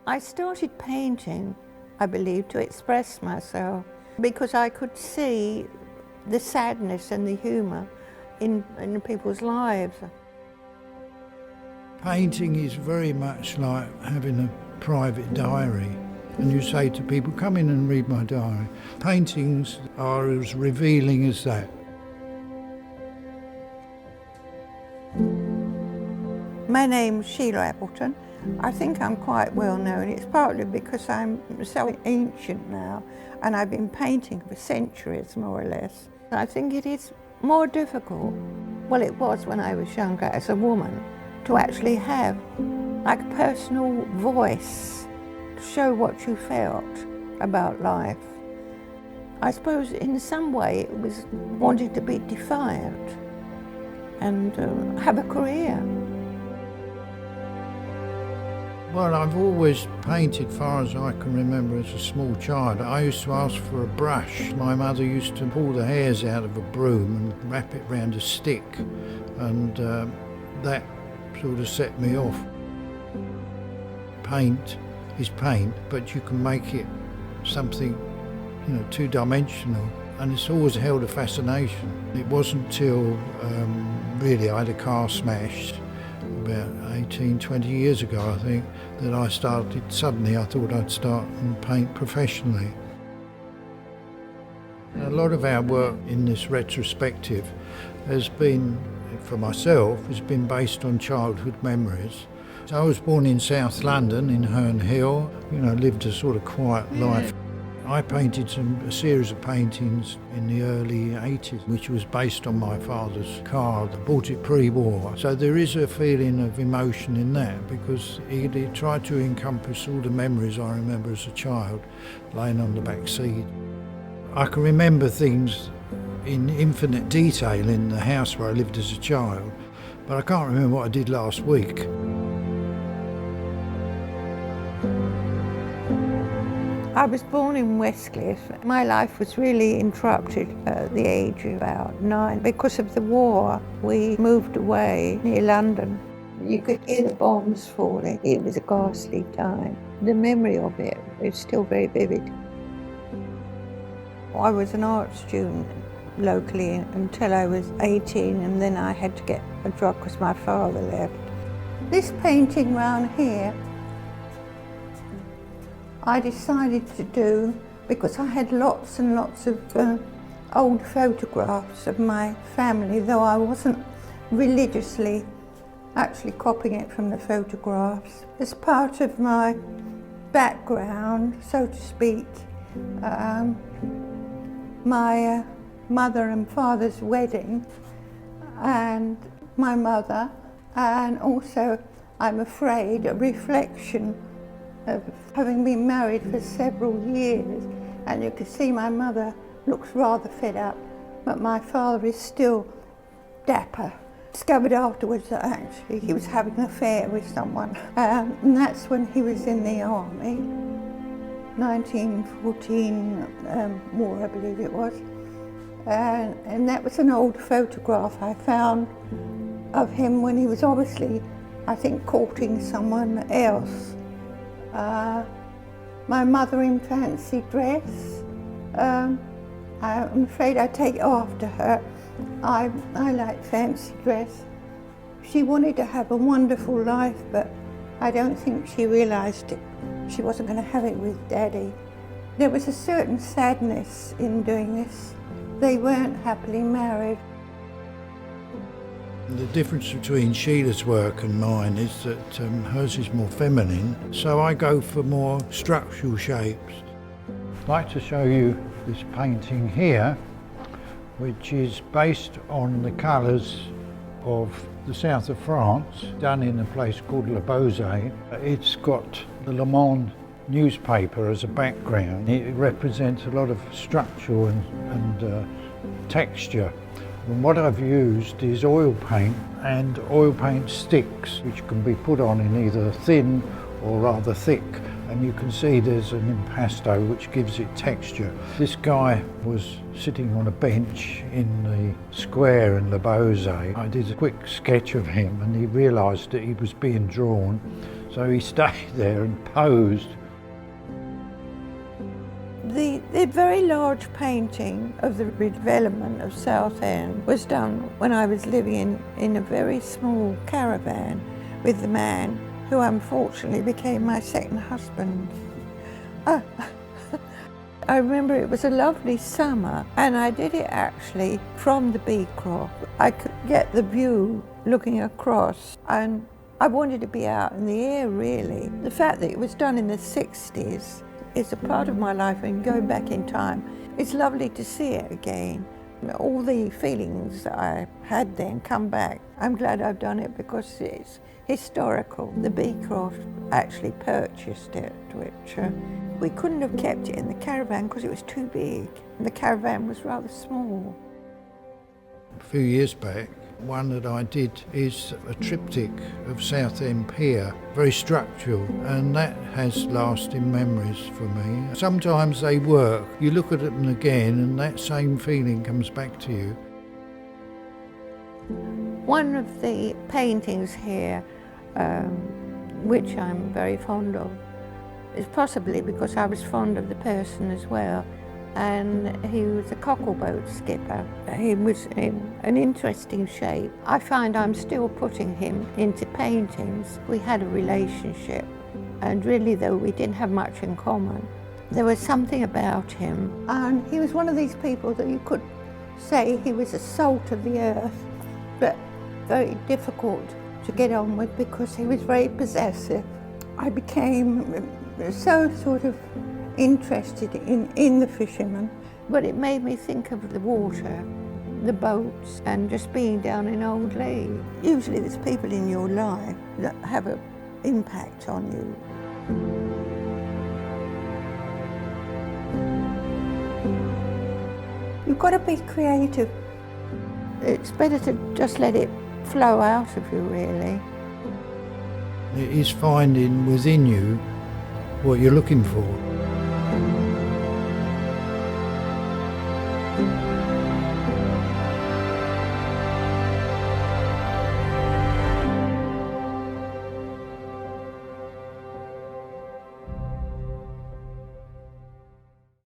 I started painting, I believe, to express myself because I could see the sadness and the humour in people's lives. Painting is very much like having a private diary, and you say to people, come in and read my diary. Paintings are as revealing as that. My name's Sheila Appleton. I think I'm quite well known. It's partly because I'm so ancient now and I've been painting for centuries, more or less. I think it is more difficult, well it was when I was younger as a woman, to actually have like a personal voice to show what you felt about life. I suppose in some way it was wanting to be defiant and have a career. Well, I've always painted far as I can remember as a small child. I used to ask for a brush. My mother used to pull the hairs out of a broom and wrap it round a stick, and that sort of set me off. Paint is paint, but you can make it something, two-dimensional, and it's always held a fascination. It wasn't till really I had a car smashed about 18, 20 years ago, I think, that I thought I'd start and paint professionally. A lot of our work in this retrospective has been, for myself, has been based on childhood memories. So I was born in South London, in Herne Hill, lived a sort of quiet life. I painted a series of paintings in the early 80s, which was based on my father's car. I bought it pre-war. So there is a feeling of emotion in that, because he tried to encompass all the memories I remember as a child, laying on the back seat. I can remember things in infinite detail in the house where I lived as a child, but I can't remember what I did last week. I was born in Westcliff. My life was really interrupted at the age of about 9 because of the war. We moved away near London. You could hear the bombs falling. It was a ghastly time. The memory of it is still very vivid. I was an art student locally until I was 18, and then I had to get a job because my father left. This painting round here I decided to do because I had lots and lots of old photographs of my family, though I wasn't religiously actually copying it from the photographs. As part of my background, so to speak, my mother and father's wedding, and my mother, and also, I'm afraid, a reflection of having been married for several years, and you can see my mother looks rather fed up, but my father is still dapper. Discovered afterwards that actually he was having an affair with someone, and that's when he was in the army, 1914 war, I believe it was, and that was an old photograph I found of him when he was obviously, I think, courting someone else. My mother in fancy dress. I'm afraid I take after her. I like fancy dress. She wanted to have a wonderful life, but I don't think she realised it. She wasn't going to have it with Daddy. There was a certain sadness in doing this. They weren't happily married. The difference between Sheila's work and mine is that hers is more feminine, so I go for more structural shapes. I'd like to show you this painting here, which is based on the colours of the south of France, done in a place called Le Beauzet. It's got the Le Monde newspaper as a background. It represents a lot of structure and texture. And what I've used is oil paint and oil paint sticks, which can be put on in either thin or rather thick. And you can see there's an impasto which gives it texture. This guy was sitting on a bench in the square in Le Beauzet. I did a quick sketch of him and he realised that he was being drawn. So he stayed there and posed. The very large painting of the redevelopment of Southend was done when I was living in a very small caravan with the man who unfortunately became my second husband. I remember it was a lovely summer and I did it actually from the Beecroft. I could get the view looking across and I wanted to be out in the air really. The fact that it was done in the 60s is a part of my life and going back in time, it's lovely to see it again. All the feelings that I had then come back. I'm glad I've done it because it's historical. The Beecroft actually purchased it, which we couldn't have kept it in the caravan because it was too big. And the caravan was rather small. A few years back, one that I did is a triptych of Southend Pier, very structural, and that has lasting memories for me. Sometimes they work, you look at them again and that same feeling comes back to you. One of the paintings here, which I'm very fond of, is possibly because I was fond of the person as well. And he was a cockleboat skipper. He was in an interesting shape. I find I'm still putting him into paintings. We had a relationship, and really though we didn't have much in common, there was something about him. And he was one of these people that you could say he was a salt of the earth, but very difficult to get on with because he was very possessive. I became so sort of interested in the fishermen, but it made me think of the water, the boats, and just being down in Old Leigh. Usually there's people in your life that have an impact on you. You've got to be creative. It's better to just let it flow out of you, really. It is finding within you what you're looking for.